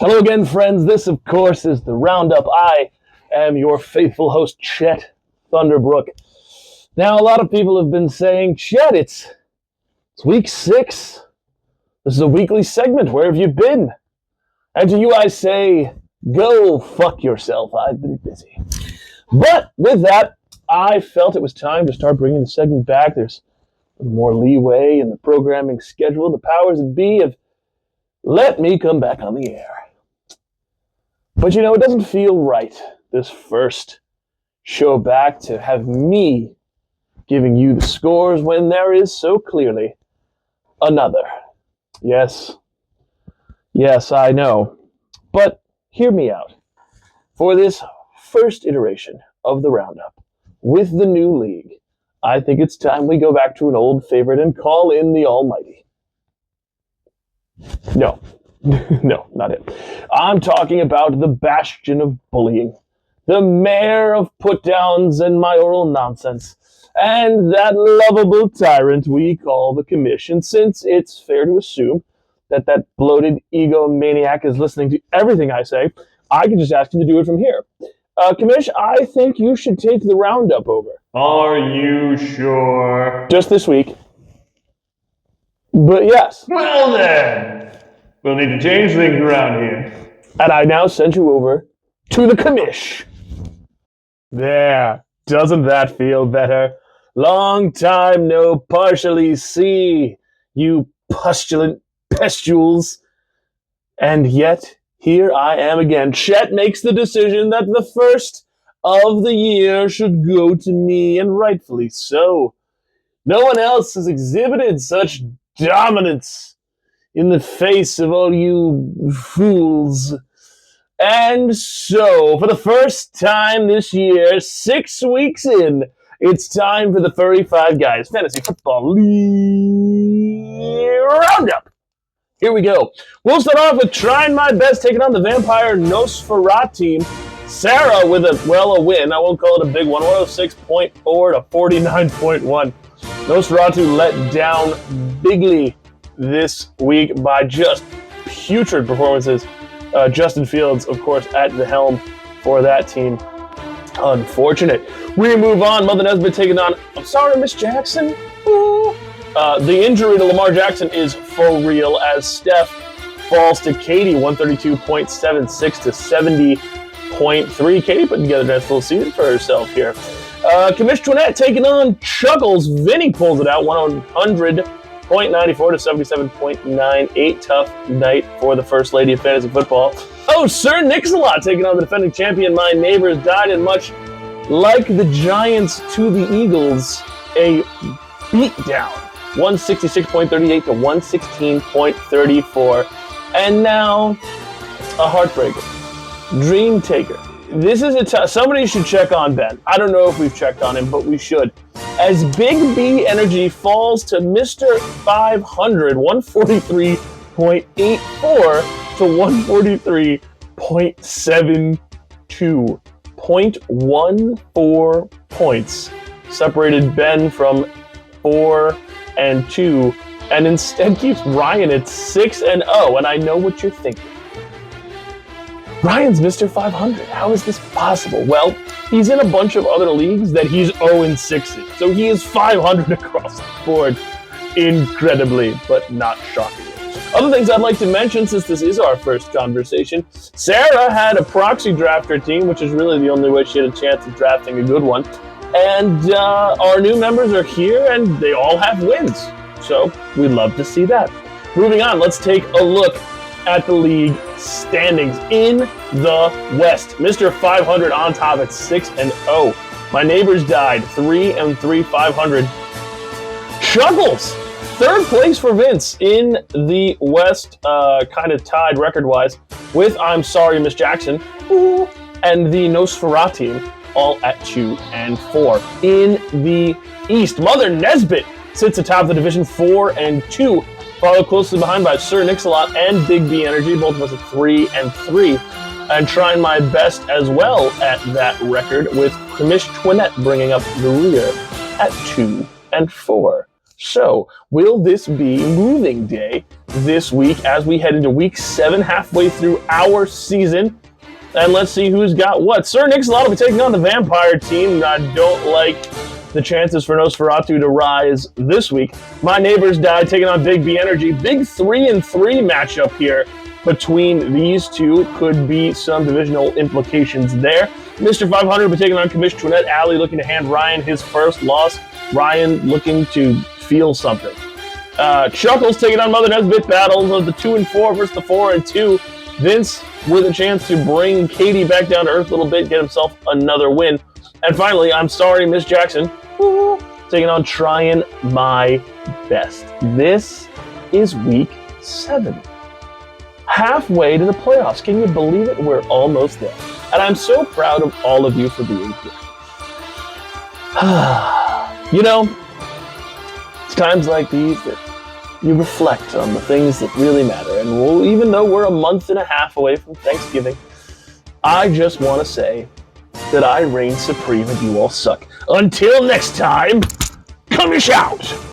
Hello again, friends. This, of course, is the Roundup. I am your faithful host, Chet Thunderbrook. Now, a lot of people have been saying, Chet, it's week 6. This is a weekly segment. Where have you been? And to you, I say, go fuck yourself. I've been busy. But with that, I felt it was time to start bringing the segment back. There's more leeway in the programming schedule. The powers that be have let me come back on the air. But it doesn't feel right, this first show back, to have me giving you the scores when there is so clearly another. Yes, I know. But hear me out. For this first iteration of the Roundup, with the new league, I think it's time we go back to an old favorite and call in the almighty. No, not it. I'm talking about the bastion of bullying, the mayor of put-downs and mayoral nonsense, and that lovable tyrant we call the commission, since it's fair to assume that bloated egomaniac is listening to everything I say. I can just ask him to do it from here. Commish, I think you should take the Roundup over. Are you sure? Just this week. But yes. Well then, we'll need to change things around here. And I now send you over to the commish. There. Doesn't that feel better? Long time no partially see, you pustulant pustules. And yet, here I am again. Chet makes the decision that the first of the year should go to me, and rightfully so. No one else has exhibited such dominance in the face of all you fools. And so, for the first time this year, 6 weeks in, it's time for the Furry Five Guys Fantasy Football League Roundup. Here we go. We'll start off with trying my best taking on the Vampire Nosferatu team. Sarah with a win. I won't call it a big one. 106.4 to 49.1. Nosferatu let down bigly this week by just putrid performances. Justin Fields, of course, at the helm for that team. Unfortunate. We move on. Mother Nesbitt taking on, I'm sorry, Miss Jackson. Ooh. The injury to Lamar Jackson is for real, as Steph falls to Katie, 132.76 to 70.3. Katie putting together a nice little season for herself here. Commish Twinette taking on Chuckles. Vinny pulls it out, 100.94 to 77.98. Tough night for the First Lady of Fantasy Football. Oh, Sir Nix-a-Lot taking on the defending champion. My neighbors died, and much like the Giants to the Eagles, a beatdown. 166.38 to 116.34. And now, a heartbreaker. Dream Taker. This is somebody should check on Ben. I don't know if we've checked on him, but we should. As Big B Energy falls to Mr. 500, 143.84 to 143.72. 0.14 points separated Ben from 4 and 2, and instead keeps Ryan at 6 and 0. And I know what you're thinking. Ryan's Mr. 500. How is this possible? Well, he's in a bunch of other leagues that he's 0 and 6 in. So he is 500 across the board. Incredibly, but not shockingly. Other things I'd like to mention, since this is our first conversation, Sarah had a proxy drafter team, which is really the only way she had a chance of drafting a good one. And our new members are here, and they all have wins. So we'd love to see that. Moving on, let's take a look at the league standings in the West. Mr. 500 on top at 6 and 0. My neighbors died 3 and 3, 500. Chuckles, third place for Vince in the West, kind of tied record-wise with I'm Sorry, Miss Jackson, and the Nosferatu team, all at 2 and 4. In the East, Mother Nesbitt sits atop the division 4 and 2, followed closely behind by Sir Nix-a-Lot and Big B Energy, both of us at 3 and 3, and trying my best as well at that record, with Commish Twinette bringing up the rear at 2 and 4. So, will this be moving day this week as we head into week 7, halfway through our season? And let's see who's got what. Sir Nix-A-Lot will be taking on the Vampire team. I don't like the chances for Nosferatu to rise this week. My Neighbors Died taking on Big B Energy. Big 3-3 matchup here between these two. Could be some divisional implications there. Mr. 500 will be taking on Commish Twinette Alley, looking to hand Ryan his first loss. Ryan looking to feel something. Chuckles taking on Mother Nesbit Battles of the 2-4 versus the 4-2. Vince with a chance to bring Katie back down to earth a little bit, get himself another win. And finally, I'm sorry, Miss Jackson, taking on Trying My Best. This is week 7. Halfway to the playoffs. Can you believe it? We're almost there. And I'm so proud of all of you for being here. You know, it's times like these that you reflect on the things that really matter. And even though we're a month and a half away from Thanksgiving, I just want to say that I reign supreme and you all suck. Until next time, come and shout!